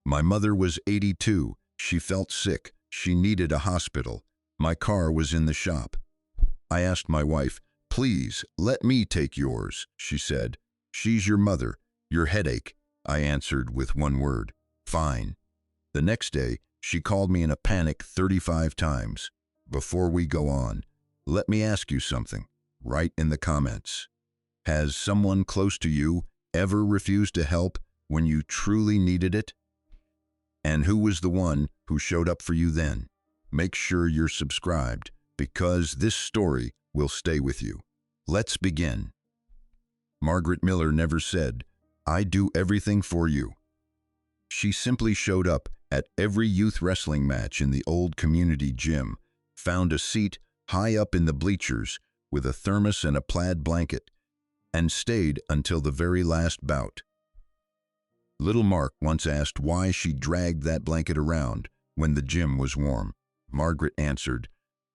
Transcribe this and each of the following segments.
My mother was 82. She felt sick. She needed a hospital. My car was in the shop. I asked my wife, "Please, let me take yours," she said. "She's your mother, your headache," I answered with one word, "Fine." The next day, she called me in a panic 35 times. Before we go on, let me ask you something. Write in the comments. Has someone close to you ever refused to help when you truly needed it? And who was the one who showed up for you then? Make sure you're subscribed, because this story will stay with you. Let's begin. Margaret Miller never said, "I do everything for you." She simply showed up at every youth wrestling match in the old community gym, found a seat high up in the bleachers with a thermos and a plaid blanket, and stayed until the very last bout. Little Mark once asked why she dragged that blanket around when the gym was warm. Margaret answered,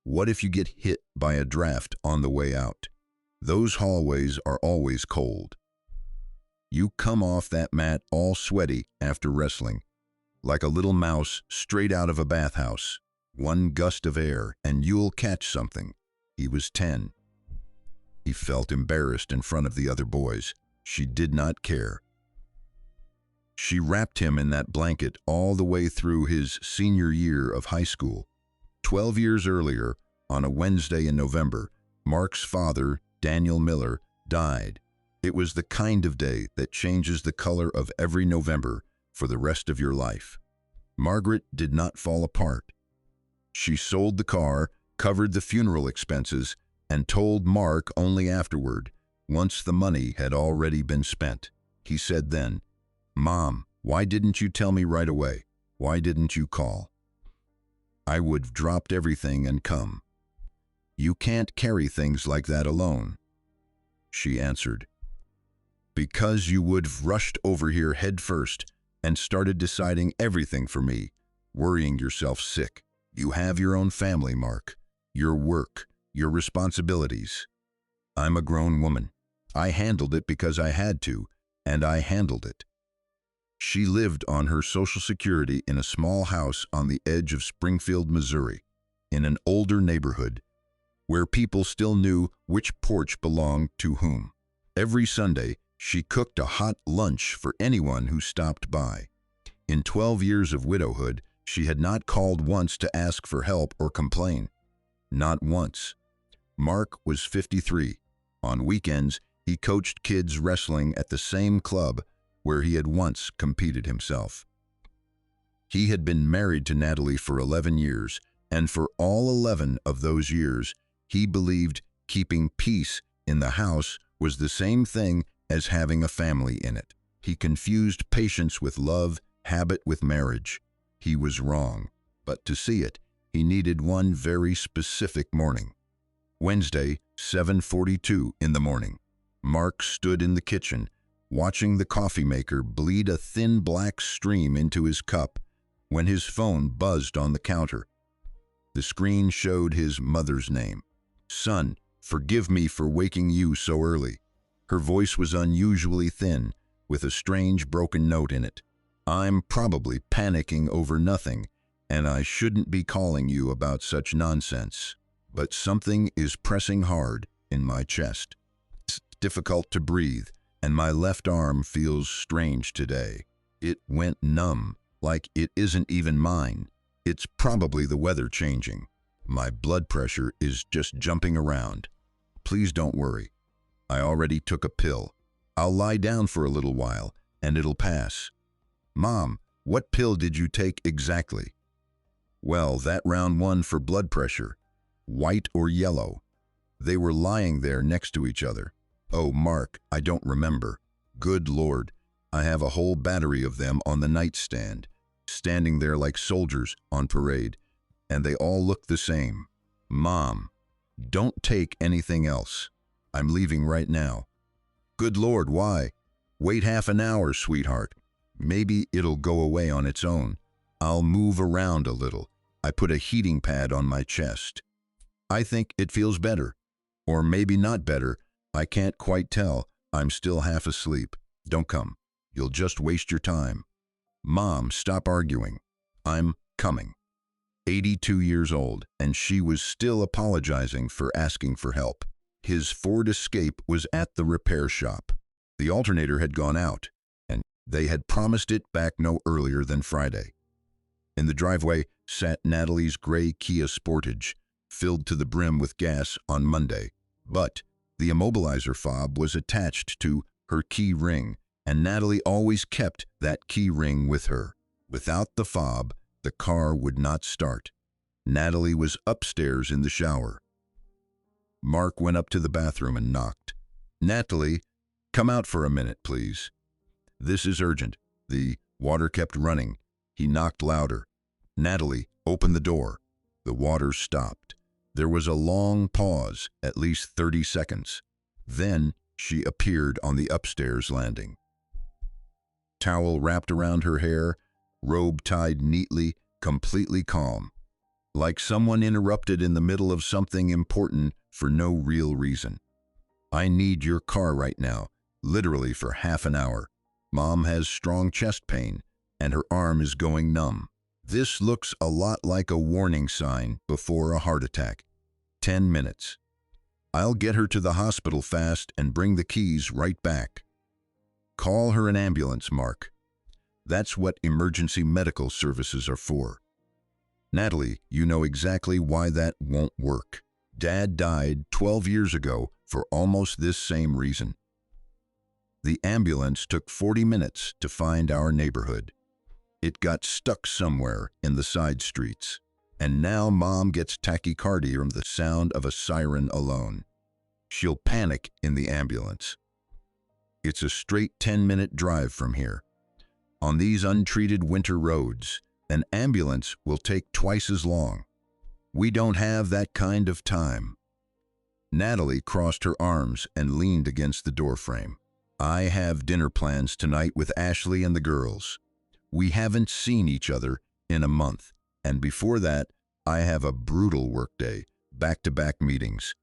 "What if you get hit by a draft on the way out? Those hallways are always cold. You come off that mat all sweaty after wrestling, like a little mouse straight out of a bathhouse. One gust of air and you'll catch something." He was 10. He felt embarrassed in front of the other boys. She did not care. She wrapped him in that blanket all the way through his senior year of high school. 12 years earlier, on a Wednesday in November, Mark's father, Daniel Miller, died. It was the kind of day that changes the color of every November for the rest of your life. Margaret did not fall apart. She sold the car, covered the funeral expenses, and told Mark only afterward, once the money had already been spent. He said then, "Mom, why didn't you tell me right away? Why didn't you call? I would have dropped everything and come." "You can't carry things like that alone," she answered. "Because you would have rushed over here head first and started deciding everything for me, worrying yourself sick. You have your own family, Mark, your work, your responsibilities. I'm a grown woman. I handled it because I had to, and I handled it." She lived on her Social Security in a small house on the edge of Springfield, Missouri, in an older neighborhood where people still knew which porch belonged to whom. Every Sunday, she cooked a hot lunch for anyone who stopped by. In 12 years of widowhood, she had not called once to ask for help or complain. Not once. Mark was 53. On weekends, he coached kids wrestling at the same club where he had once competed himself. He had been married to Natalie for 11 years, and for all 11 of those years, he believed keeping peace in the house was the same thing as having a family in it. He confused patience with love, habit with marriage. He was wrong, but to see it, he needed one very specific morning. Wednesday, 7:42 in the morning. Mark stood in the kitchen, watching the coffee maker bleed a thin black stream into his cup when his phone buzzed on the counter. The screen showed his mother's name. "Son, forgive me for waking you so early." Her voice was unusually thin, with a strange broken note in it. "I'm probably panicking over nothing, and I shouldn't be calling you about such nonsense, but something is pressing hard in my chest. It's difficult to breathe, and my left arm feels strange today. It went numb, like it isn't even mine. It's probably the weather changing. My blood pressure is just jumping around. Please don't worry. I already took a pill. I'll lie down for a little while, and it'll pass." "Mom, what pill did you take exactly?" "Well, that round one for blood pressure. White or yellow?" They were lying there next to each other. "Oh, Mark, I don't remember. Good Lord, I have a whole battery of them on the nightstand, standing there like soldiers on parade, and they all look the same. Mom, don't take anything else. I'm leaving right now." "Good Lord, why?" "Wait half an hour, sweetheart. Maybe it'll go away on its own. I'll move around a little. I put a heating pad on my chest. I think it feels better. Or maybe not better. I can't quite tell. I'm still half asleep. Don't come. You'll just waste your time." Mom, stop arguing. I'm coming. 82 years old, and she was still apologizing for asking for help. His Ford Escape was at the repair shop. The alternator had gone out, and they had promised it back no earlier than Friday. In the driveway sat Natalie's gray Kia Sportage, filled to the brim with gas on Monday. But the immobilizer fob was attached to her key ring, and Natalie always kept that key ring with her. Without the fob, the car would not start. Natalie was upstairs in the shower. Mark went up to the bathroom and knocked. "Natalie, come out for a minute, please." "This is urgent." The water kept running. He knocked louder. "Natalie, open the door." The water stopped. There was a long pause, at least 30 seconds. Then she appeared on the upstairs landing. Towel wrapped around her hair, robe tied neatly, completely calm. Like someone interrupted in the middle of something important for no real reason. "I need your car right now, literally for half an hour. Mom has strong chest pain, and her arm is going numb. This looks a lot like a warning sign before a heart attack. 10 minutes. I'll get her to the hospital fast and bring the keys right back." "Call her an ambulance, Mark. That's what emergency medical services are for." "Natalie, you know exactly why that won't work. Dad died 12 years ago for almost this same reason." The ambulance took 40 minutes to find our neighborhood. It got stuck somewhere in the side streets, and now Mom gets tachycardia from the sound of a siren alone. She'll panic in the ambulance. It's a straight 10-minute drive from here. On these untreated winter roads, an ambulance will take twice as long. We don't have that kind of time. Natalie crossed her arms and leaned against the doorframe. "I have dinner plans tonight with Ashley and the girls. We haven't seen each other in a month, and before that, I have a brutal workday, back-to-back meetings.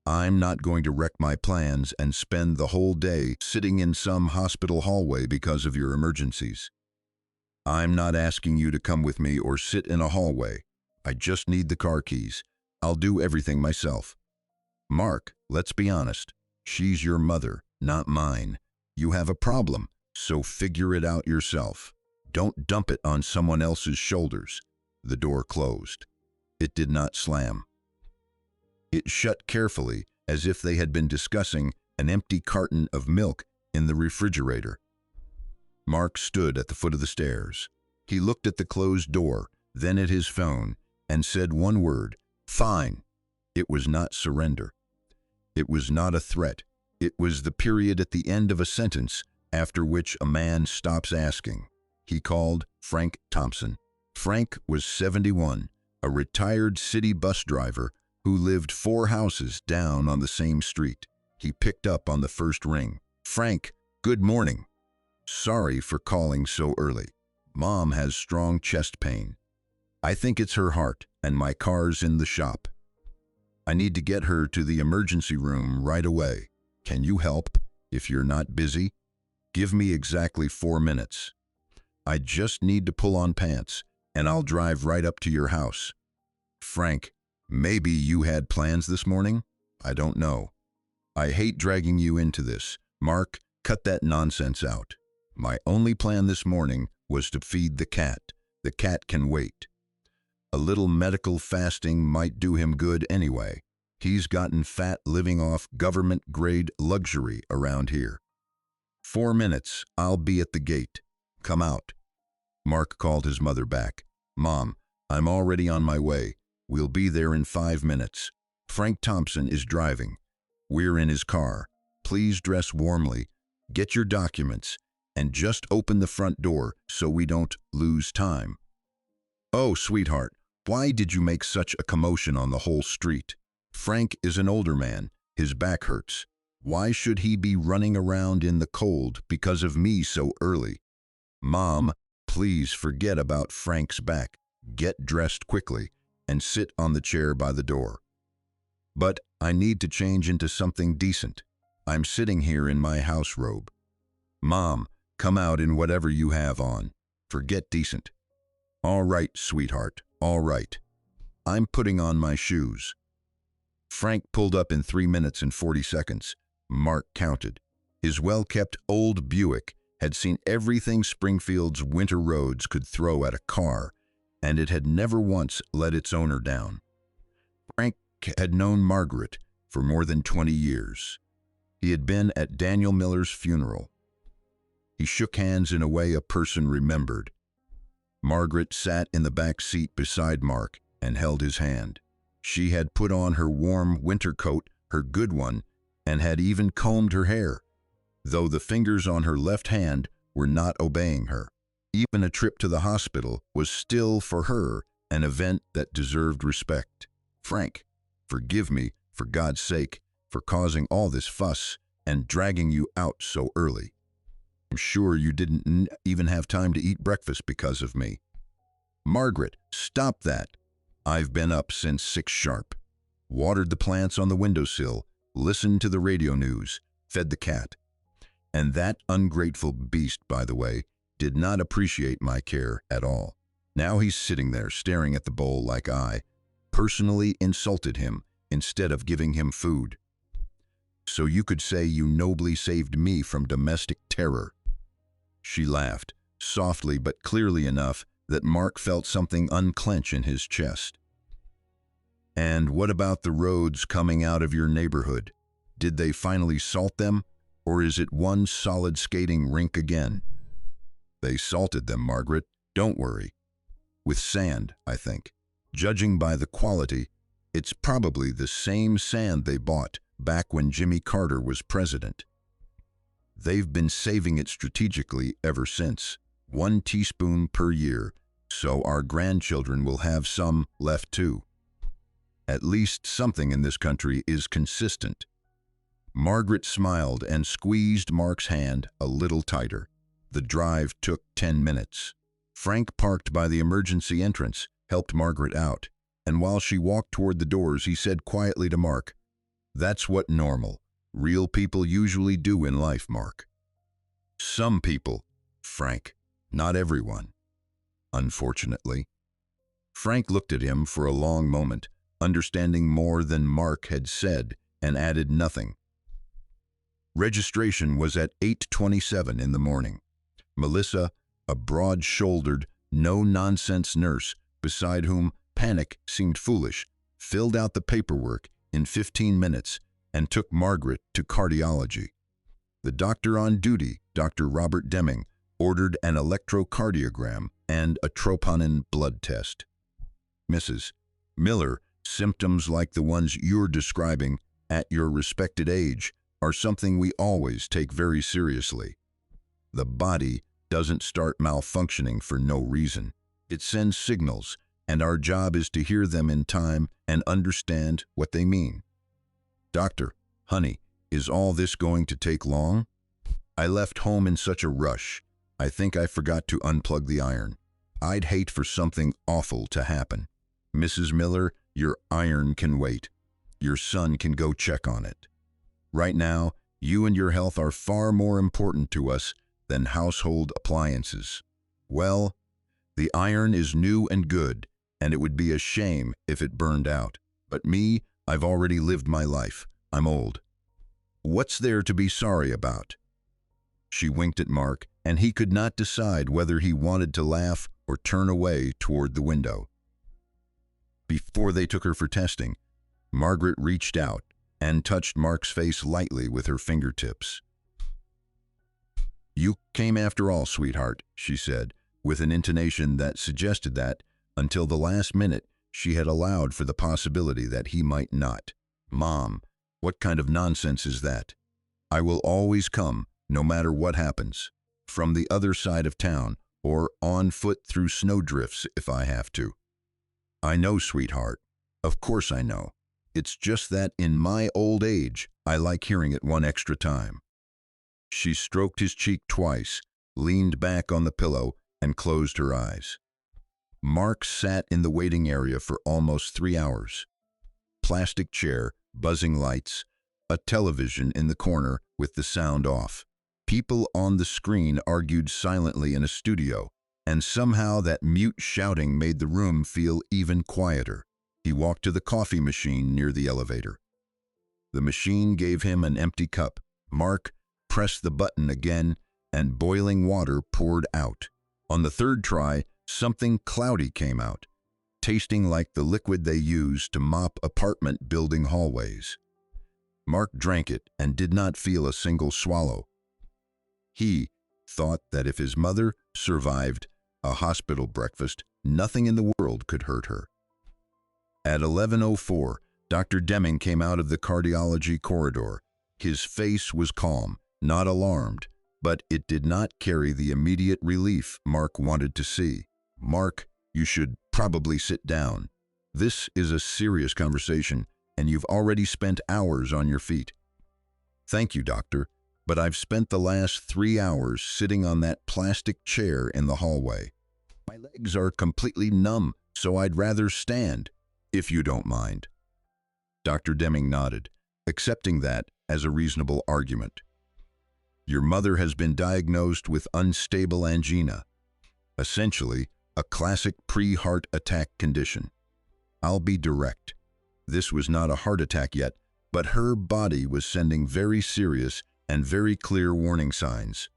I'm not going to wreck my plans and spend the whole day sitting in some hospital hallway because of your emergencies. I'm not asking you to come with me or sit in a hallway. I just need the car keys. I'll do everything myself." "Mark, let's be honest. She's your mother, not mine. You have a problem, so figure it out yourself. Don't dump it on someone else's shoulders." The door closed. It did not slam. It shut carefully, as if they had been discussing an empty carton of milk in the refrigerator. Mark stood at the foot of the stairs. He looked at the closed door, then at his phone, and said one word: "Fine." It was not surrender. It was not a threat. It was the period at the end of a sentence after which a man stops asking. He called Frank Thompson. Frank was 71, a retired city bus driver who lived 4 houses down on the same street. He picked up on the first ring. "Frank, good morning. Sorry for calling so early. Mom has strong chest pain. I think it's her heart, and my car's in the shop. I need to get her to the emergency room right away. Can you help if you're not busy? Give me exactly 4 minutes. I just need to pull on pants, and I'll drive right up to your house." "Frank, maybe you had plans this morning? I don't know. I hate dragging you into this. Mark, cut that nonsense out. My only plan this morning was to feed the cat. The cat can wait. A little medical fasting might do him good anyway. He's gotten fat living off government-grade luxury around here. 4 minutes, I'll be at the gate. Come out." Mark called his mother back. "Mom, I'm already on my way. We'll be there in 5 minutes. Frank Thompson is driving. We're in his car. Please dress warmly, get your documents, and just open the front door so we don't lose time." "Oh, sweetheart, why did you make such a commotion on the whole street? Frank is an older man. His back hurts. Why should he be running around in the cold because of me so early? Mom, please forget about Frank's back. Get dressed quickly and sit on the chair by the door." "But I need to change into something decent. I'm sitting here in my house robe." "Mom, Come out in whatever you have on. Forget decent. All right, sweetheart, all right. I'm putting on my shoes. Frank pulled up in 3 minutes and 40 seconds. Mark counted. His well-kept old Buick had seen everything Springfield's winter roads could throw at a car, and it had never once let its owner down. Frank had known Margaret for more than 20 years. He had been at Daniel Miller's funeral. He shook hands in a way a person remembered. Margaret sat in the back seat beside Mark and held his hand. She had put on her warm winter coat, her good one, and had even combed her hair, though the fingers on her left hand were not obeying her. Even a trip to the hospital was still, for her, an event that deserved respect. Frank, forgive me, for God's sake, for causing all this fuss and dragging you out so early. I'm sure you didn't even have time to eat breakfast because of me. Margaret, stop that. I've been up since 6 sharp. Watered the plants on the windowsill, listened to the radio news, fed the cat. And that ungrateful beast, by the way, did not appreciate my care at all. Now he's sitting there staring at the bowl like I personally insulted him instead of giving him food. So you could say you nobly saved me from domestic terror. She laughed, softly but clearly enough that Mark felt something unclench in his chest. And what about the roads coming out of your neighborhood? Did they finally salt them, or is it one solid skating rink again? They salted them, Margaret, don't worry. With sand, I think. Judging by the quality, it's probably the same sand they bought back when Jimmy Carter was president. They've been saving it strategically ever since, 1 teaspoon per year, so our grandchildren will have some left too. At least something in this country is consistent. Margaret smiled and squeezed Mark's hand a little tighter. The drive took 10 minutes. Frank parked by the emergency entrance, helped Margaret out, and while she walked toward the doors, he said quietly to Mark, "That's what normal, real people usually do in life, Mark." "Some people, Frank, not everyone, unfortunately." Frank looked at him for a long moment, understanding more than Mark had said, and added nothing. Registration was at 8:27 in the morning. Melissa, a broad-shouldered, no-nonsense nurse beside whom panic seemed foolish, filled out the paperwork in 15 minutes and took Margaret to cardiology. The doctor on duty, Dr. Robert Deming, ordered an electrocardiogram and a troponin blood test. "Mrs. Miller, symptoms like the ones you're describing at your respected age are something we always take very seriously. The body doesn't start malfunctioning for no reason. It sends signals, and our job is to hear them in time and understand what they mean." "Doctor, honey, is all this going to take long? I left home in such a rush. I think I forgot to unplug the iron. I'd hate for something awful to happen." "Mrs. Miller, your iron can wait. Your son can go check on it. Right now, you and your health are far more important to us than household appliances." "Well, the iron is new and good, and it would be a shame if it burned out. But me, I've already lived my life. I'm old. What's there to be sorry about?" She winked at Mark, and he could not decide whether he wanted to laugh or turn away toward the window. Before they took her for testing, Margaret reached out and touched Mark's face lightly with her fingertips. "You came after all, sweetheart," she said, with an intonation that suggested that, until the last minute, she had allowed for the possibility that he might not. "Mom, what kind of nonsense is that? I will always come, no matter what happens, from the other side of town, or on foot through snowdrifts if I have to." "I know, sweetheart. Of course I know. It's just that in my old age, I like hearing it one extra time." She stroked his cheek twice, leaned back on the pillow, and closed her eyes. Mark sat in the waiting area for almost 3 hours. Plastic chair, buzzing lights, a television in the corner with the sound off. People on the screen argued silently in a studio, and somehow that mute shouting made the room feel even quieter. He walked to the coffee machine near the elevator. The machine gave him an empty cup. Mark pressed the button again, and boiling water poured out. On the third try, something cloudy came out, tasting like the liquid they use to mop apartment building hallways. Mark drank it and did not feel a single swallow. He thought that if his mother survived a hospital breakfast, nothing in the world could hurt her. At 11:04, Dr. Deming came out of the cardiology corridor. His face was calm, not alarmed, but it did not carry the immediate relief Mark wanted to see. "Mark, you should probably sit down. This is a serious conversation, and you've already spent hours on your feet." "Thank you, doctor, but I've spent the last 3 hours sitting on that plastic chair in the hallway. My legs are completely numb, so I'd rather stand, if you don't mind." Dr. Deming nodded, accepting that as a reasonable argument. "Your mother has been diagnosed with unstable angina, essentially a classic pre-heart attack condition. I'll be direct. This was not a heart attack yet, but her body was sending very serious and very clear warning signs.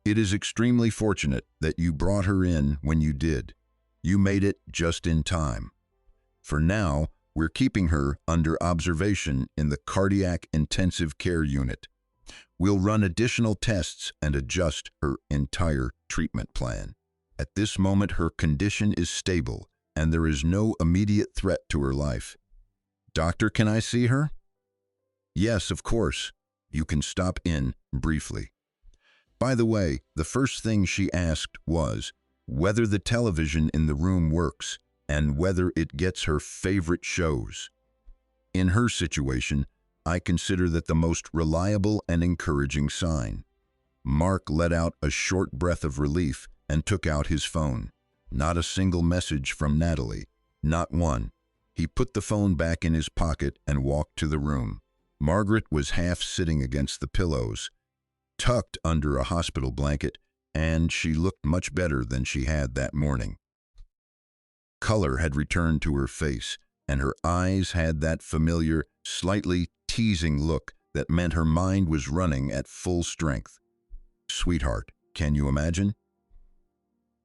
It is extremely fortunate that you brought her in when you did. You made it just in time. For now, we're keeping her under observation in the cardiac intensive care unit. We'll run additional tests and adjust her entire treatment plan. At this moment, her condition is stable, and there is no immediate threat to her life." "Doctor, can I see her?" "Yes, of course. You can stop in briefly." By the way, the first thing she asked was whether the television in the room works and whether it gets her favorite shows. In her situation, I consider that the most reliable and encouraging sign. Mark let out a short breath of relief and took out his phone. Not a single message from Natalie, not one. He put the phone back in his pocket and walked to the room. Margaret was half sitting against the pillows, tucked under a hospital blanket, and she looked much better than she had that morning. Color had returned to her face, and her eyes had that familiar, slightly teasing look that meant her mind was running at full strength. "Sweetheart, can you imagine?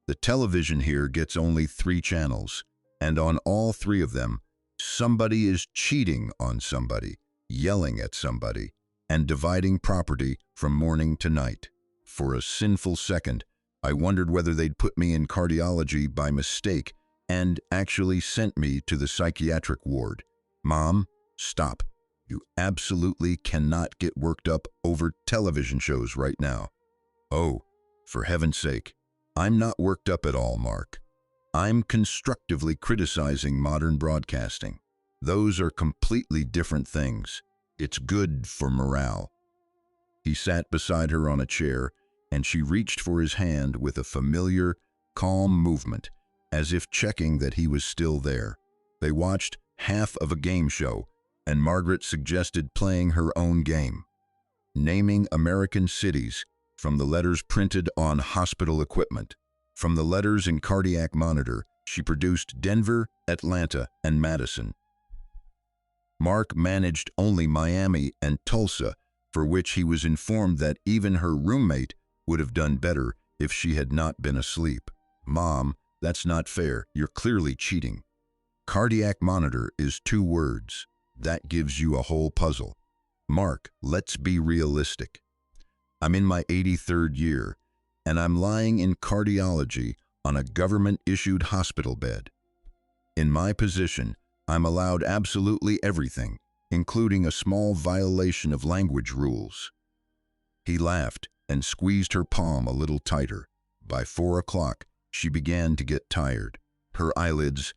The television here gets only 3 channels, and on all 3 of them, somebody is cheating on somebody, yelling at somebody, and dividing property from morning to night. For a sinful second, I wondered whether they'd put me in cardiology by mistake and actually sent me to the psychiatric ward. Mom, stop. You absolutely cannot get worked up over television shows right now." "Oh, for heaven's sake. I'm not worked up at all, Mark. I'm constructively criticizing modern broadcasting. Those are completely different things. It's good for morale." He sat beside her on a chair, and she reached for his hand with a familiar, calm movement, as if checking that he was still there. They watched half of a game show, and Margaret suggested playing her own game, naming American cities from the letters printed on hospital equipment. From the letters in cardiac monitor, she produced Denver, Atlanta, and Madison. Mark managed only Miami and Tulsa, for which he was informed that even her roommate would have done better if she had not been asleep. "Mom, that's not fair. You're clearly cheating. Cardiac monitor is 2 words. That gives you a whole puzzle. Mark, let's be realistic. I'm in my 83rd year, and I'm lying in cardiology on a government-issued hospital bed. In my position, I'm allowed absolutely everything, including a small violation of language rules." He laughed and squeezed her palm a little tighter. By 4 o'clock, she began to get tired. Her eyelids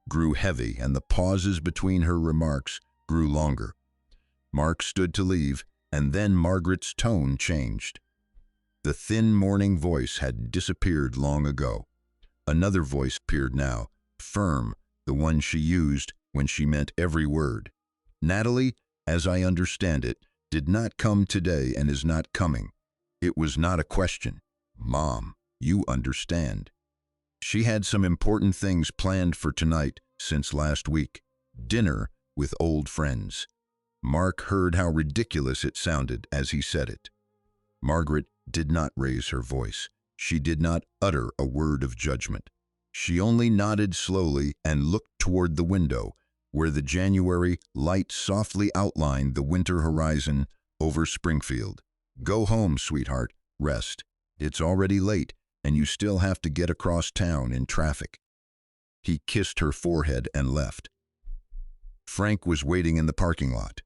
grew heavy, and the pauses between her remarks grew longer. Mark stood to leave, and then Margaret's tone changed. The thin morning voice had disappeared long ago. Another voice appeared now, firm, the one she used when she meant every word. "Natalie, as I understand it, did not come today and is not coming. It was not a question. Mom, you understand. She had some important things planned for tonight since last week. Dinner with old friends. Mark heard how ridiculous it sounded as he said it. Margaret did not raise her voice. She did not utter a word of judgment. She only nodded slowly and looked toward the window, where the January light softly outlined the winter horizon over Springfield. Go home, sweetheart. Rest. It's already late, and you still have to get across town in traffic. He kissed her forehead and left. Frank was waiting in the parking lot.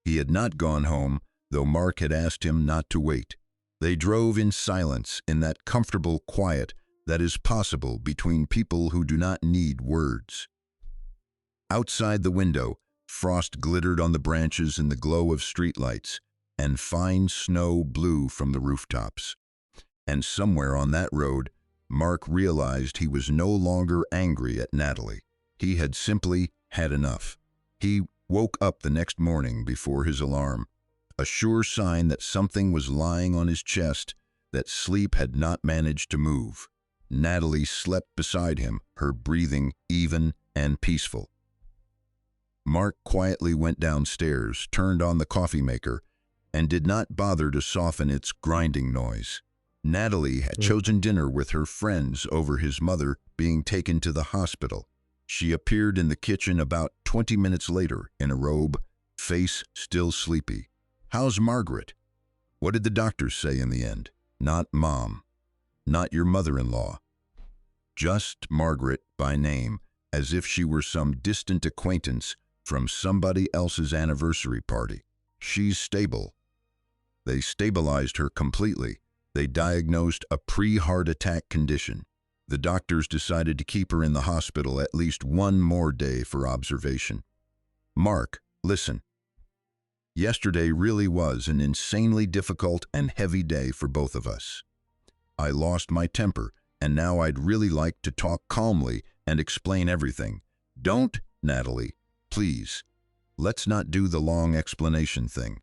He had not gone home, though Mark had asked him not to wait. They drove in silence in that comfortable quiet that is possible between people who do not need words. Outside the window, frost glittered on the branches in the glow of streetlights, and fine snow blew from the rooftops. And somewhere on that road, Mark realized he was no longer angry at Natalie. He had simply had enough. He woke up the next morning before his alarm, a sure sign that something was lying on his chest that sleep had not managed to move. Natalie slept beside him, her breathing even and peaceful. Mark quietly went downstairs, turned on the coffee maker, and did not bother to soften its grinding noise. Natalie had chosen dinner with her friends over his mother being taken to the hospital. She appeared in the kitchen about 20 minutes later in a robe, face still sleepy. How's Margaret? What did the doctors say in the end? Not Mom. Not your mother-in-law. Just Margaret by name, as if she were some distant acquaintance from somebody else's anniversary party. She's stable. They stabilized her completely. They diagnosed a pre-heart attack condition. The doctors decided to keep her in the hospital at least one more day for observation. Mark, listen. Yesterday really was an insanely difficult and heavy day for both of us. I lost my temper, and now I'd really like to talk calmly and explain everything. Don't, Natalie, please. Let's not do the long explanation thing.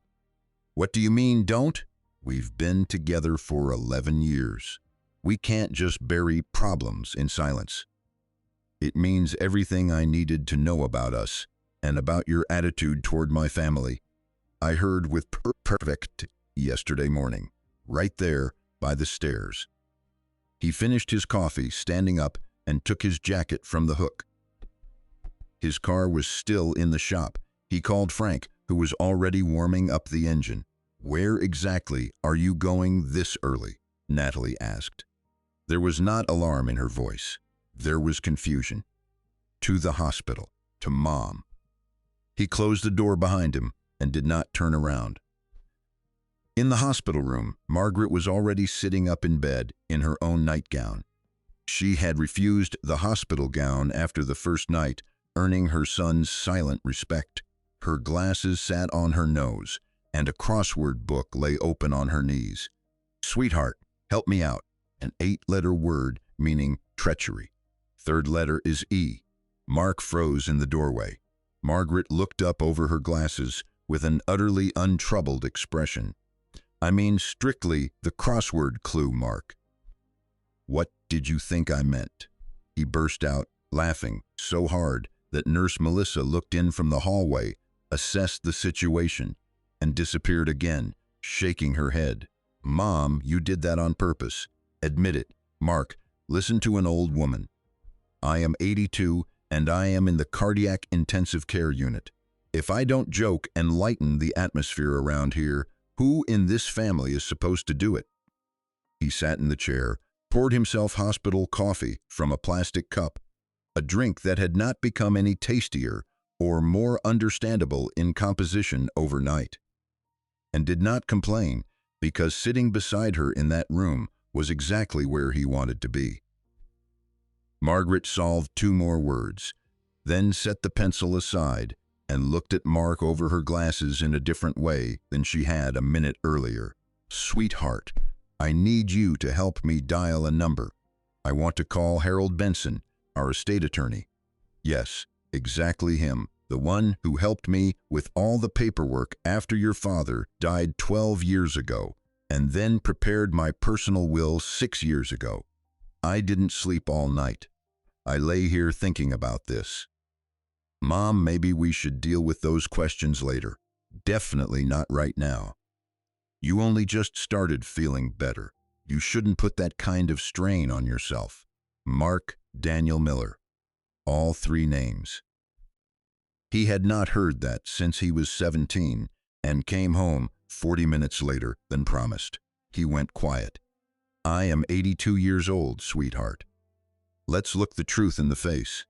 What do you mean, don't? We've been together for 11 years. We can't just bury problems in silence. It means everything I needed to know about us and about your attitude toward my family. I heard with perfect yesterday morning, right there by the stairs. He finished his coffee, standing up, and took his jacket from the hook. His car was still in the shop. He called Frank, who was already warming up the engine. Where exactly are you going this early? Natalie asked. There was not alarm in her voice. There was confusion. To the hospital. To Mom. He closed the door behind him and did not turn around. In the hospital room, Margaret was already sitting up in bed in her own nightgown. She had refused the hospital gown after the first night, earning her son's silent respect. Her glasses sat on her nose, and a crossword book lay open on her knees. Sweetheart, help me out. An 8-letter word meaning treachery. Third letter is E. Mark froze in the doorway. Margaret looked up over her glasses with an utterly untroubled expression. I mean strictly the crossword clue, Mark. What did you think I meant? He burst out, laughing so hard that Nurse Melissa looked in from the hallway, assessed the situation, and disappeared again, shaking her head. Mom, you did that on purpose. Admit it. Mark, listen to an old woman. I am 82 and I am in the cardiac intensive care unit. If I don't joke and lighten the atmosphere around here, who in this family is supposed to do it? He sat in the chair, poured himself hospital coffee from a plastic cup, a drink that had not become any tastier or more understandable in composition overnight, and did not complain because sitting beside her in that room was exactly where he wanted to be. Margaret solved 2 more words, then set the pencil aside and looked at Mark over her glasses in a different way than she had a minute earlier. Sweetheart, I need you to help me dial a number. I want to call Harold Benson, our estate attorney. Yes, exactly him, the one who helped me with all the paperwork after your father died 12 years ago, and then prepared my personal will 6 years ago. I didn't sleep all night. I lay here thinking about this. Mom, maybe we should deal with those questions later. Definitely not right now. You only just started feeling better. You shouldn't put that kind of strain on yourself. Mark Daniel Miller. All 3 names. He had not heard that since he was 17 and came home 40 minutes later than promised. He went quiet. I am 82 years old, sweetheart. Let's look the truth in the face.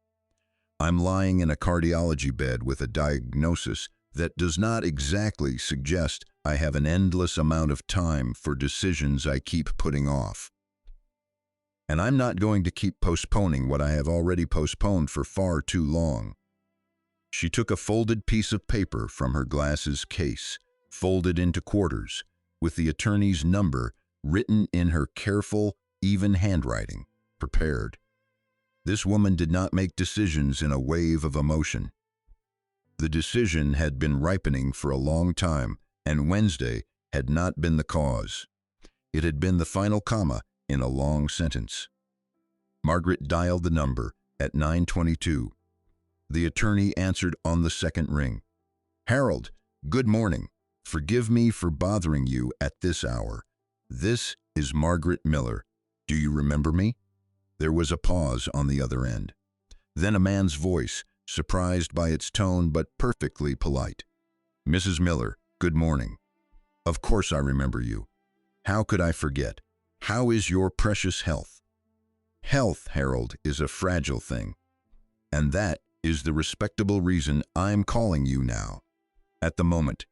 I'm lying in a cardiology bed with a diagnosis that does not exactly suggest I have an endless amount of time for decisions I keep putting off. And I'm not going to keep postponing what I have already postponed for far too long. She took a folded piece of paper from her glasses case, folded into quarters, with the attorney's number written in her careful, even handwriting, prepared. This woman did not make decisions in a wave of emotion. The decision had been ripening for a long time, and Wednesday had not been the cause. It had been the final comma in a long sentence. Margaret dialed the number at 9:22. The attorney answered on the second ring. Harold, good morning. Forgive me for bothering you at this hour. This is Margaret Miller. Do you remember me? There was a pause on the other end. Then a man's voice, surprised by its tone but perfectly polite. Mrs. Miller, good morning. Of course I remember you. How could I forget? How is your precious health? Health, Harold, is a fragile thing. And that is the respectable reason I'm calling you now. At the moment,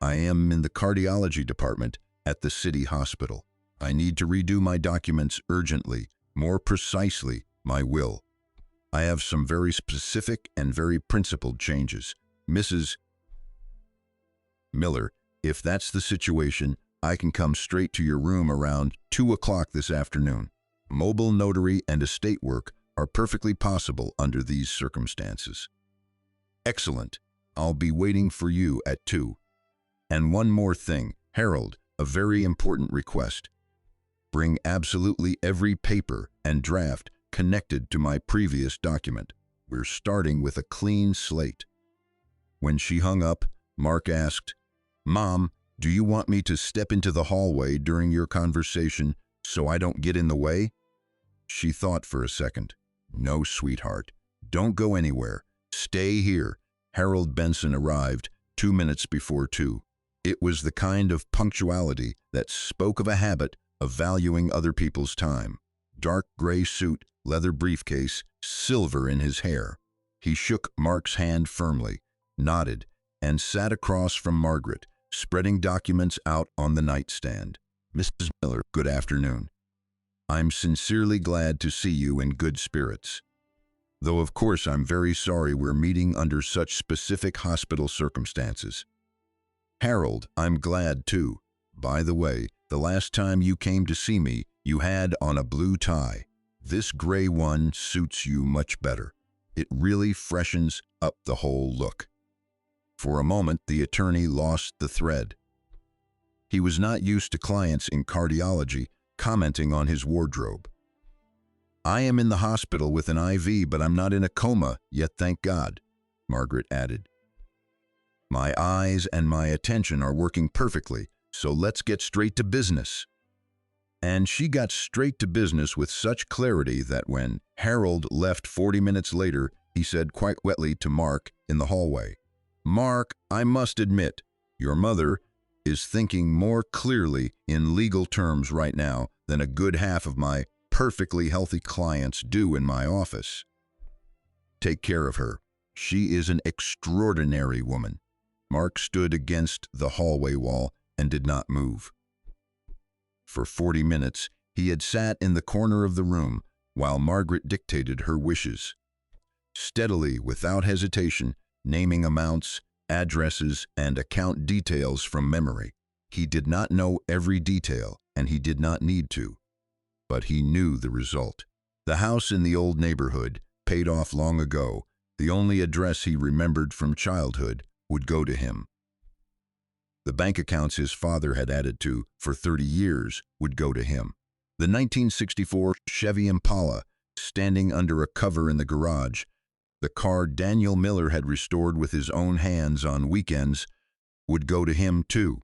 I am in the cardiology department at the city hospital. I need to redo my documents urgently, more precisely, my will. I have some very specific and very principled changes. Mrs. Miller, if that's the situation, I can come straight to your room around 2 o'clock this afternoon. Mobile notary and estate work are perfectly possible under these circumstances. Excellent. I'll be waiting for you at 2. And one more thing, Harold, a very important request. Bring absolutely every paper and draft connected to my previous document. We're starting with a clean slate. When she hung up, Mark asked, Mom, do you want me to step into the hallway during your conversation so I don't get in the way? She thought for a second. No, sweetheart. Don't go anywhere. Stay here. Harold Benson arrived 2 minutes before 2. It was the kind of punctuality that spoke of a habit of valuing other people's time. Dark gray suit, leather briefcase, silver in his hair. He shook Mark's hand firmly, nodded, and sat across from Margaret, spreading documents out on the nightstand. Mrs. Miller, good afternoon. I'm sincerely glad to see you in good spirits. Though of course I'm very sorry we're meeting under such specific hospital circumstances. Harold, I'm glad too. By the way, the last time you came to see me, you had on a blue tie. This gray one suits you much better. It really freshens up the whole look. For a moment, the attorney lost the thread. He was not used to clients in cardiology commenting on his wardrobe. I am in the hospital with an IV, but I'm not in a coma yet, thank God, Margaret added. My eyes and my attention are working perfectly, so let's get straight to business. And she got straight to business with such clarity that when Harold left 40 minutes later, he said quite wetly to Mark in the hallway, Mark, I must admit, your mother is thinking more clearly in legal terms right now than a good half of my perfectly healthy clients do in my office. Take care of her. She is an extraordinary woman. Mark stood against the hallway wall and did not move. For 40 minutes, he had sat in the corner of the room while Margaret dictated her wishes. Steadily, without hesitation, naming amounts, addresses, and account details from memory. He did not know every detail, and he did not need to. But he knew the result. The house in the old neighborhood, paid off long ago, the only address he remembered from childhood, would go to him. The bank accounts his father had added to for 30 years would go to him. The 1964 Chevy Impala, standing under a cover in the garage, the car Daniel Miller had restored with his own hands on weekends, would go to him too.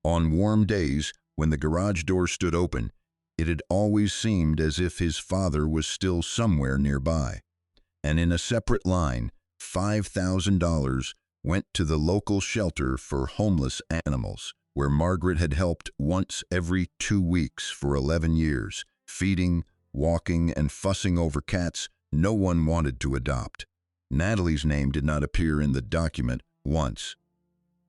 On warm days, when the garage door stood open, it had always seemed as if his father was still somewhere nearby. And in a separate line, $5,000 went to the local shelter for homeless animals, where Margaret had helped once every 2 weeks for 11 years, feeding, walking, and fussing over cats no one wanted to adopt. Natalie's name did not appear in the document once.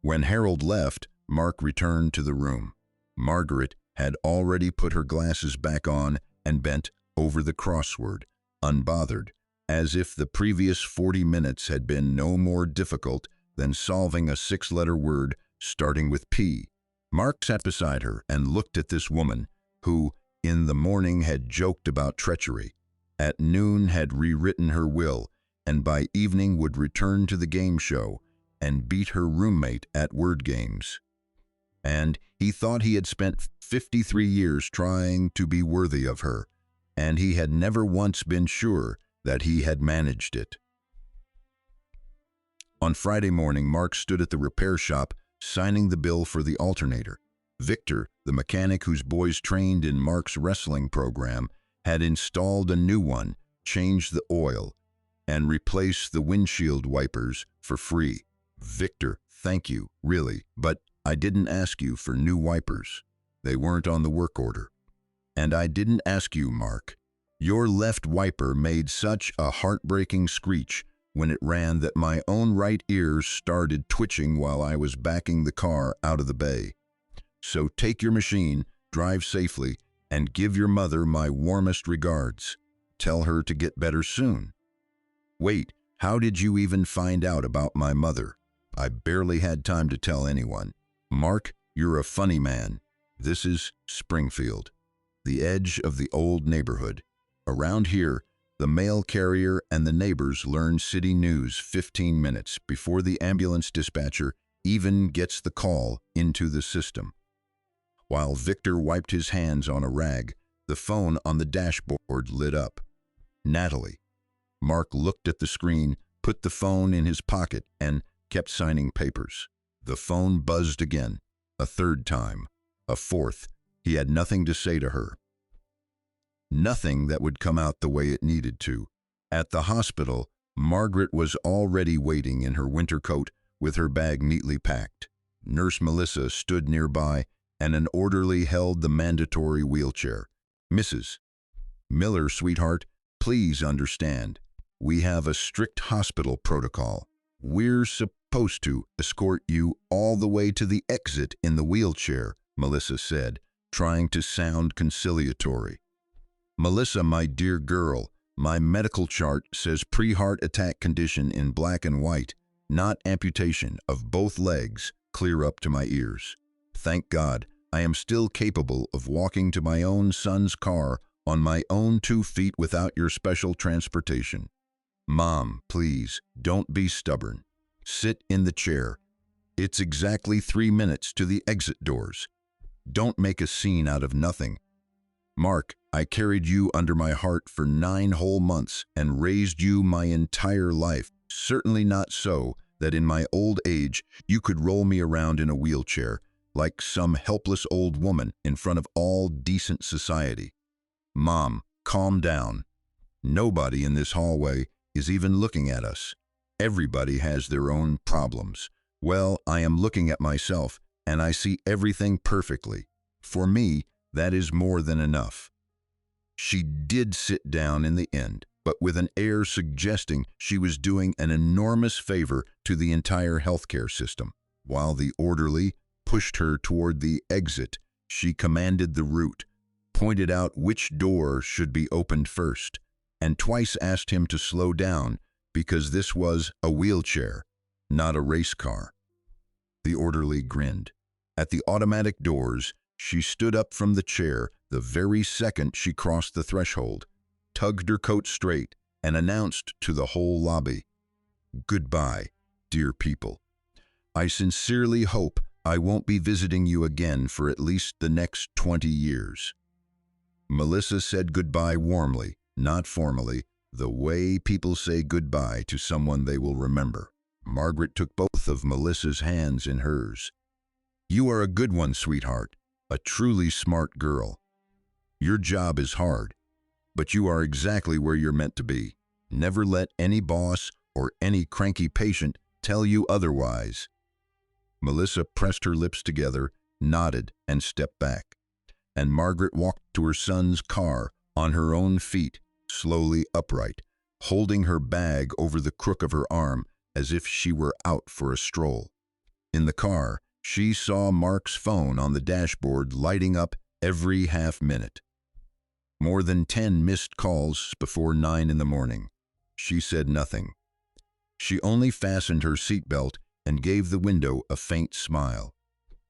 When Harold left, Mark returned to the room. Margaret had already put her glasses back on and bent over the crossword, unbothered, as if the previous 40 minutes had been no more difficult than solving a 6-letter word starting with P. Mark sat beside her and looked at this woman who, in the morning, had joked about treachery, at noon had rewritten her will, and by evening would return to the game show and beat her roommate at word games. And he thought he had spent 53 years trying to be worthy of her, and he had never once been sure that he had managed it. On Friday morning, Mark stood at the repair shop signing the bill for the alternator. Victor, the mechanic whose boys trained in Mark's wrestling program, had installed a new one, changed the oil, and replaced the windshield wipers for free. Victor, thank you, really, but I didn't ask you for new wipers. They weren't on the work order. And I didn't ask you, Mark. Your left wiper made such a heartbreaking screech when it ran that my own right ear started twitching while I was backing the car out of the bay. So take your machine, drive safely, and give your mother my warmest regards. Tell her to get better soon. Wait, how did you even find out about my mother? I barely had time to tell anyone. Mark, you're a funny man. This is Springfield, the edge of the old neighborhood. Around here, the mail carrier and the neighbors learn city news 15 minutes before the ambulance dispatcher even gets the call into the system. While Victor wiped his hands on a rag, the phone on the dashboard lit up. Natalie. Mark looked at the screen, put the phone in his pocket, and kept signing papers. The phone buzzed again, a third time, a fourth. He had nothing to say to her. Nothing that would come out the way it needed to. At the hospital, Margaret was already waiting in her winter coat with her bag neatly packed. Nurse Melissa stood nearby, and an orderly held the mandatory wheelchair. Mrs. Miller, sweetheart, please understand. We have a strict hospital protocol. We're supposed to escort you all the way to the exit in the wheelchair, Melissa said, trying to sound conciliatory. Melissa, my dear girl, my medical chart says pre-heart attack condition in black and white, not amputation of both legs clear up to my ears. Thank God, I am still capable of walking to my own son's car on my own 2 feet without your special transportation. Mom, please, don't be stubborn. Sit in the chair. It's exactly 3 minutes to the exit doors. Don't make a scene out of nothing. Mark, I carried you under my heart for 9 whole months and raised you my entire life. Certainly not so that in my old age you could roll me around in a wheelchair like some helpless old woman in front of all decent society. Mom, calm down. Nobody in this hallway is even looking at us. Everybody has their own problems. Well, I am looking at myself, and I see everything perfectly. For me, that is more than enough. She did sit down in the end, but with an air suggesting she was doing an enormous favor to the entire healthcare system. While the orderly pushed her toward the exit, she commanded the route, pointed out which door should be opened first, and twice asked him to slow down because this was a wheelchair, not a race car. The orderly grinned. At the automatic doors, she stood up from the chair the very second she crossed the threshold, tugged her coat straight, and announced to the whole lobby, "Goodbye, dear people. I sincerely hope I won't be visiting you again for at least the next 20 years. Melissa said goodbye warmly, not formally, the way people say goodbye to someone they will remember. Margaret took both of Melissa's hands in hers. You are a good one, sweetheart, a truly smart girl. Your job is hard, but you are exactly where you're meant to be. Never let any boss or any cranky patient tell you otherwise. Melissa pressed her lips together, nodded, and stepped back. And Margaret walked to her son's car on her own feet, slowly upright, holding her bag over the crook of her arm as if she were out for a stroll. In the car, she saw Mark's phone on the dashboard lighting up every half minute. More than 10 missed calls before 9 in the morning. She said nothing. She only fastened her seatbelt and gave the window a faint smile.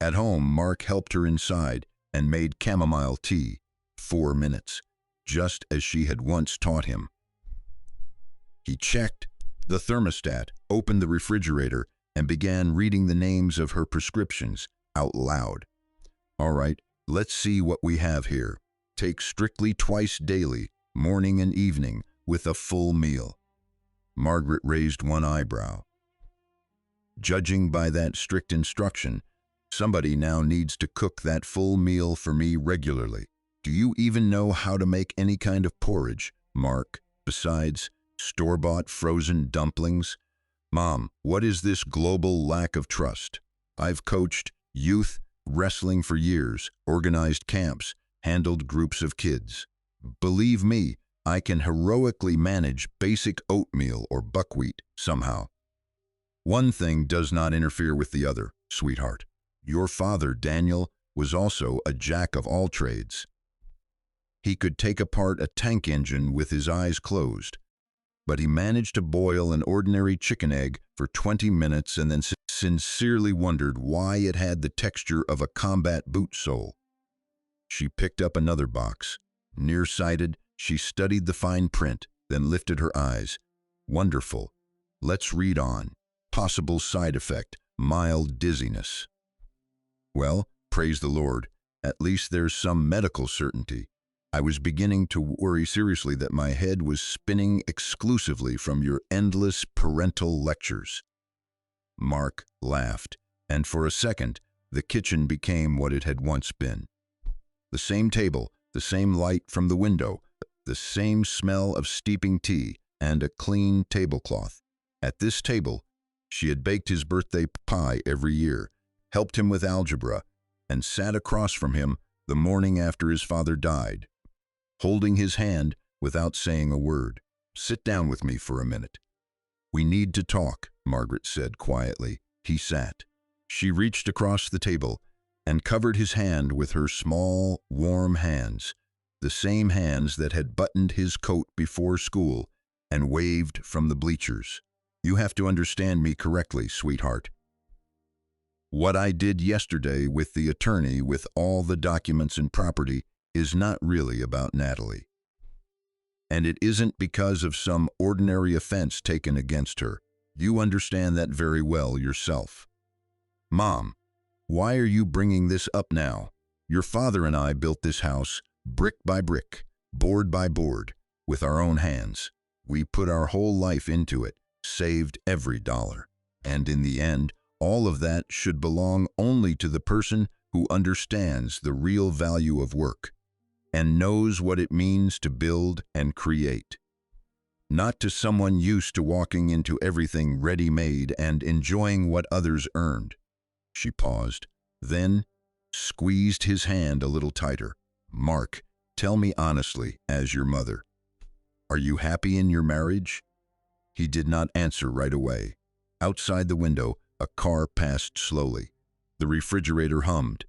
At home, Mark helped her inside and made chamomile tea. 4 minutes, just as she had once taught him. He checked the thermostat, opened the refrigerator, and began reading the names of her prescriptions out loud. All right, let's see what we have here. Take strictly twice daily, morning and evening, with a full meal. Margaret raised one eyebrow. Judging by that strict instruction, somebody now needs to cook that full meal for me regularly. Do you even know how to make any kind of porridge, Mark, besides store-bought frozen dumplings? Mom, what is this global lack of trust? I've coached youth wrestling for years, organized camps, handled groups of kids. Believe me, I can heroically manage basic oatmeal or buckwheat somehow. One thing does not interfere with the other, sweetheart. Your father, Daniel, was also a jack of all trades. He could take apart a tank engine with his eyes closed, but he managed to boil an ordinary chicken egg for 20 minutes and then sincerely wondered why it had the texture of a combat boot sole. She picked up another box. Nearsighted, she studied the fine print, then lifted her eyes. Wonderful. Let's read on. Possible side effect, mild dizziness. Well, praise the Lord, at least there's some medical certainty. I was beginning to worry seriously that my head was spinning exclusively from your endless parental lectures. Mark laughed, and for a second, the kitchen became what it had once been. The same table, the same light from the window, the same smell of steeping tea, and a clean tablecloth. At this table, she had baked his birthday pie every year, helped him with algebra, and sat across from him the morning after his father died, holding his hand without saying a word. Sit down with me for a minute. We need to talk, Margaret said quietly. He sat. She reached across the table and covered his hand with her small, warm hands, the same hands that had buttoned his coat before school and waved from the bleachers. You have to understand me correctly, sweetheart. What I did yesterday with the attorney with all the documents and property is not really about Natalie. And it isn't because of some ordinary offense taken against her. You understand that very well yourself. Mom, why are you bringing this up now? Your father and I built this house brick by brick, board by board, with our own hands. We put our whole life into it, saved every dollar. And in the end, all of that should belong only to the person who understands the real value of work and knows what it means to build and create. Not to someone used to walking into everything ready-made and enjoying what others earned. She paused, then squeezed his hand a little tighter. Mark, tell me honestly, as your mother, are you happy in your marriage? He did not answer right away. Outside the window, a car passed slowly. The refrigerator hummed.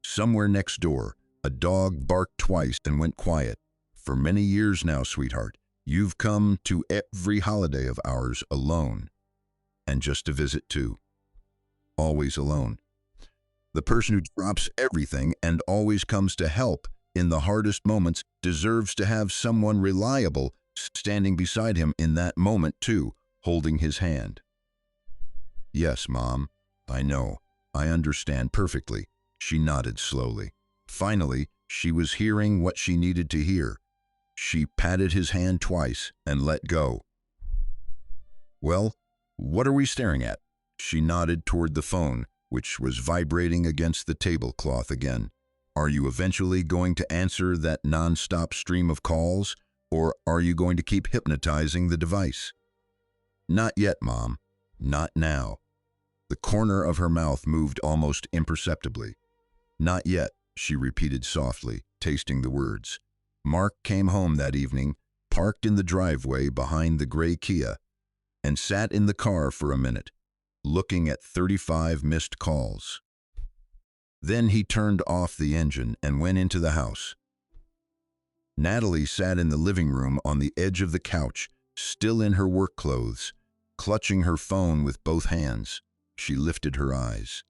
Somewhere next door, a dog barked twice and went quiet. For many years now, sweetheart, you've come to every holiday of ours alone. And just to visit too. Always alone. The person who drops everything and always comes to help in the hardest moments deserves to have someone reliable standing beside him in that moment too, holding his hand. Yes, Mom, I know. I understand perfectly. She nodded slowly. Finally, she was hearing what she needed to hear. She patted his hand twice and let go. Well, what are we staring at? She nodded toward the phone, which was vibrating against the tablecloth again. Are you eventually going to answer that non-stop stream of calls, or are you going to keep hypnotizing the device? Not yet, Mom. Not now. The corner of her mouth moved almost imperceptibly. Not yet, she repeated softly, tasting the words. Mark came home that evening, parked in the driveway behind the gray Kia, and sat in the car for a minute, looking at 35 missed calls. Then he turned off the engine and went into the house. Natalie sat in the living room on the edge of the couch, still in her work clothes, clutching her phone with both hands. She lifted her eyes.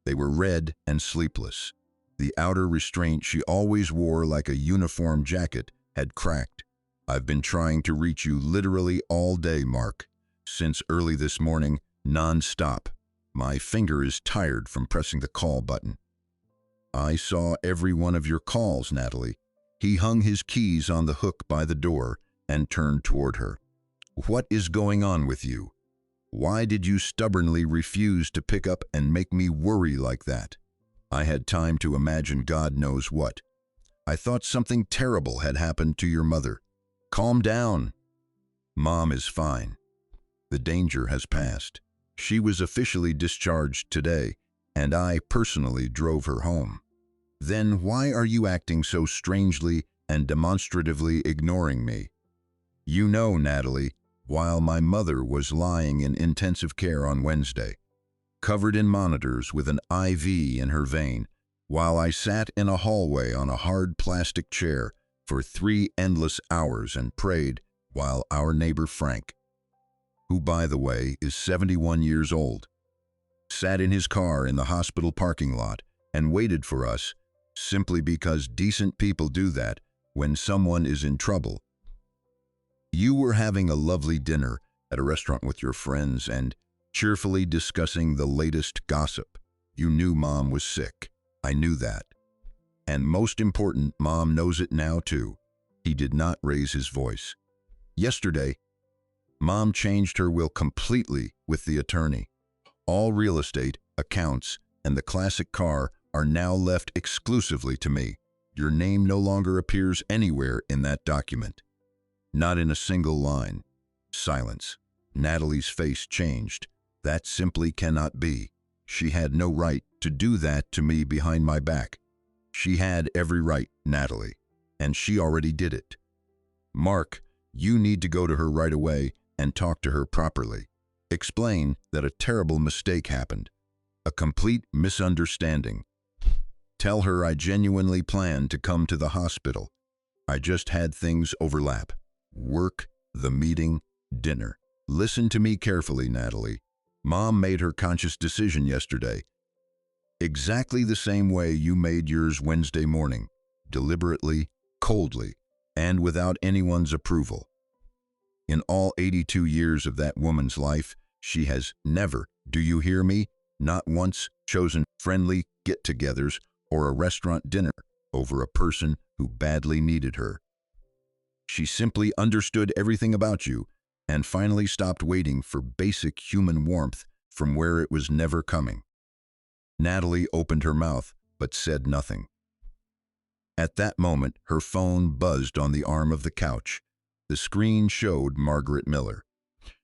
They were red and sleepless. The outer restraint she always wore like a uniform jacket had cracked. I've been trying to reach you literally all day, Mark. Since early this morning, non-stop. My finger is tired from pressing the call button. I saw every one of your calls, Natalie. He hung his keys on the hook by the door and turned toward her. What is going on with you? Why did you stubbornly refuse to pick up and make me worry like that? I had time to imagine God knows what. I thought something terrible had happened to your mother. Calm down. Mom is fine. The danger has passed. She was officially discharged today, and I personally drove her home. Then why are you acting so strangely and demonstratively ignoring me? You know, Natalie, while my mother was lying in intensive care on Wednesday, covered in monitors with an IV in her vein, while I sat in a hallway on a hard plastic chair for 3 endless hours and prayed while our neighbor Frank, who by the way is 71 years old, sat in his car in the hospital parking lot and waited for us simply because decent people do that when someone is in trouble. You were having a lovely dinner at a restaurant with your friends and cheerfully discussing the latest gossip. You knew Mom was sick. I knew that. And most important, Mom knows it now too. He did not raise his voice. Yesterday, Mom changed her will completely with the attorney. All real estate, accounts, and the classic car are now left exclusively to me. Your name no longer appears anywhere in that document. Not in a single line. Silence. Natalie's face changed. That simply cannot be. She had no right to do that to me behind my back. She had every right, Natalie, and she already did it. Mark, you need to go to her right away and talk to her properly. Explain that a terrible mistake happened. A complete misunderstanding. Tell her I genuinely planned to come to the hospital. I just had things overlap. Work, the meeting, dinner. Listen to me carefully, Natalie. Mom made her conscious decision yesterday. Exactly the same way you made yours Wednesday morning. Deliberately, coldly, and without anyone's approval. In all 82 years of that woman's life, she has never, do you hear me, not once chosen friendly get-togethers or a restaurant dinner over a person who badly needed her. She simply understood everything about you and finally stopped waiting for basic human warmth from where it was never coming. Natalie opened her mouth but said nothing. At that moment, her phone buzzed on the arm of the couch. The screen showed Margaret Miller.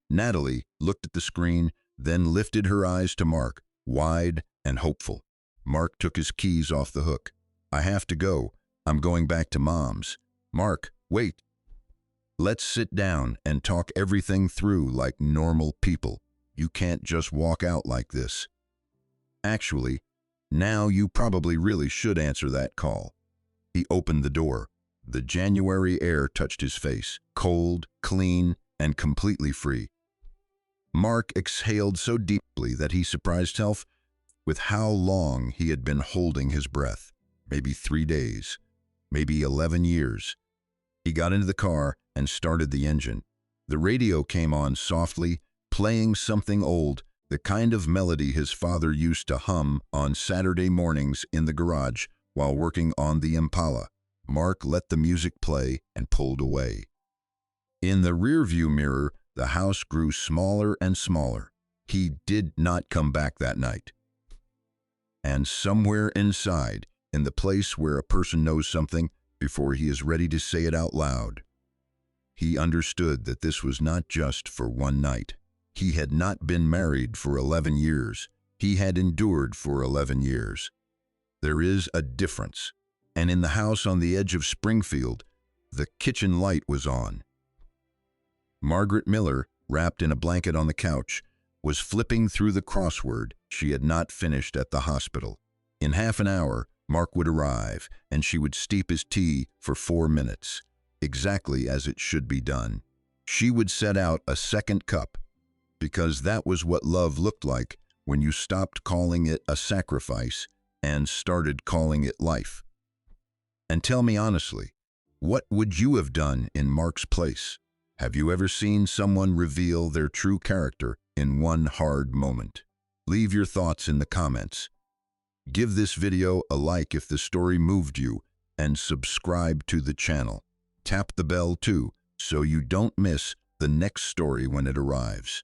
Natalie looked at the screen, then lifted her eyes to Mark, wide and hopeful. Mark took his keys off the hook. I have to go. I'm going back to Mom's. Mark, wait. Let's sit down and talk everything through like normal people. You can't just walk out like this. Actually, now you probably really should answer that call. He opened the door. The January air touched his face, cold, clean, and completely free. Mark exhaled so deeply that he surprised himself with how long he had been holding his breath. Maybe 3 days, maybe 11 years. He got into the car and started the engine. The radio came on softly, playing something old the kind of melody his father used to hum on Saturday mornings in the garage while working on the Impala. Mark let the music play and pulled away. In the rearview mirror, the house grew smaller and smaller. He did not come back that night. And somewhere inside, in the place where a person knows something before he is ready to say it out loud, he understood that this was not just for one night. He had not been married for 11 years. He had endured for 11 years. There is a difference. And in the house on the edge of Springfield, the kitchen light was on. Margaret Miller, wrapped in a blanket on the couch, was flipping through the crossword she had not finished at the hospital. In half an hour, Mark would arrive, and she would steep his tea for 4 minutes, exactly as it should be done. She would set out a second cup, because that was what love looked like when you stopped calling it a sacrifice and started calling it life. And tell me honestly, what would you have done in Mark's place? Have you ever seen someone reveal their true character in one hard moment? Leave your thoughts in the comments. Give this video a like if the story moved you, and subscribe to the channel. Tap the bell too, so you don't miss the next story when it arrives.